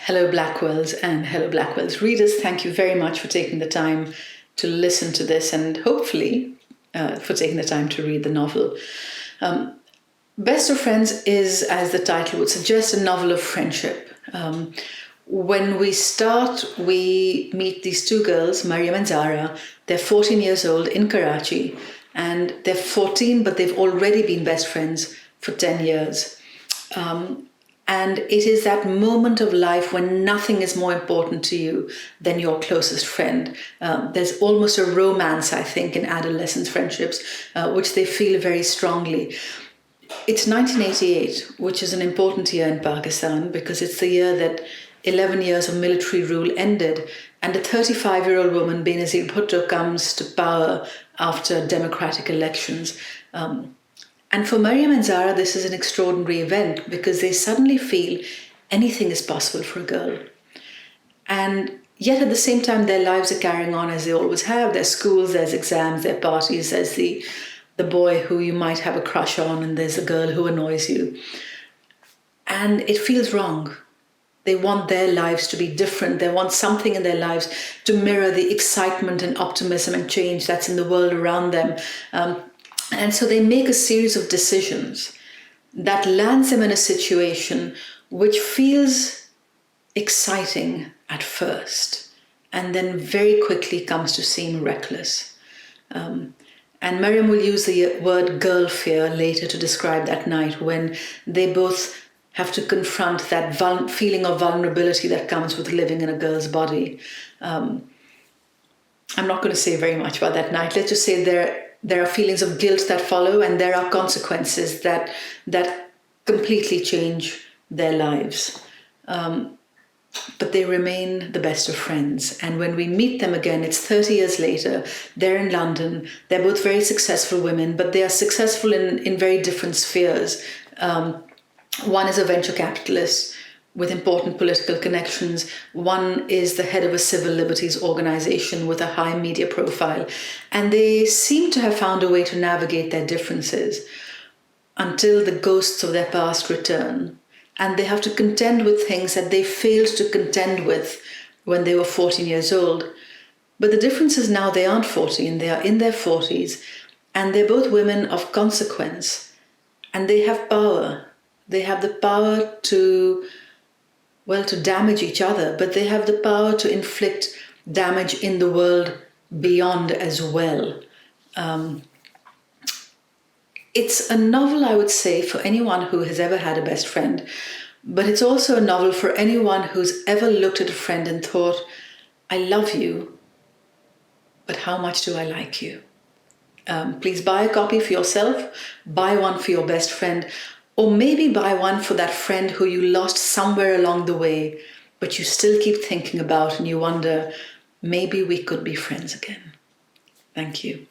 Hello Blackwells and hello Blackwells readers. Thank you very much for taking the time to listen to this and hopefully for taking the time to read the novel. Best of Friends is, as the title would suggest, a novel of friendship. When we start, we meet these two girls, Maryam and Zahra. They're 14 years old in Karachi, and they're 14, but they've already been best friends for 10 years. And it is that moment of life when nothing is more important to you than your closest friend. There's almost a romance, I think, in adolescent friendships, which they feel very strongly. It's 1988, which is an important year in Pakistan because it's the year that 11 years of military rule ended and a 35-year-old woman, Benazir Bhutto, comes to power after democratic elections. And for Maryam and Zahra, this is an extraordinary event because they suddenly feel anything is possible for a girl. And yet at the same time, their lives are carrying on as they always have. There's schools, there's exams, there's parties, there's the boy who you might have a crush on, and there's the girl who annoys you. And it feels wrong. They want their lives to be different. They want something in their lives to mirror the excitement and optimism and change that's in the world around them. And so they make a series of decisions that lands them in a situation which feels exciting at first and then very quickly comes to seem reckless. And Maryam will use the word girl fear later to describe that night when they both have to confront that feeling of vulnerability that comes with living in a girl's body. I'm not going to say very much about that night. Let's just say there are feelings of guilt that follow, and there are consequences that completely change their lives. But they remain the best of friends. And when we meet them again, it's 30 years later. They're in London. They're both very successful women, but they are successful in very different spheres. One is a venture capitalist with important political connections. One is the head of a civil liberties organization with a high media profile. And they seem to have found a way to navigate their differences until the ghosts of their past return. And they have to contend with things that they failed to contend with when they were 14 years old. But the difference is now they aren't 14, they are in their 40s. And they're both women of consequence. And they have power. They have the power to damage each other, but they have the power to inflict damage in the world beyond as well. It's a novel, I would say, for anyone who has ever had a best friend, but it's also a novel for anyone who's ever looked at a friend and thought, I love you, but how much do I like you? Please buy a copy for yourself, buy one for your best friend, or maybe buy one for that friend who you lost somewhere along the way, but you still keep thinking about and you wonder, maybe we could be friends again. Thank you.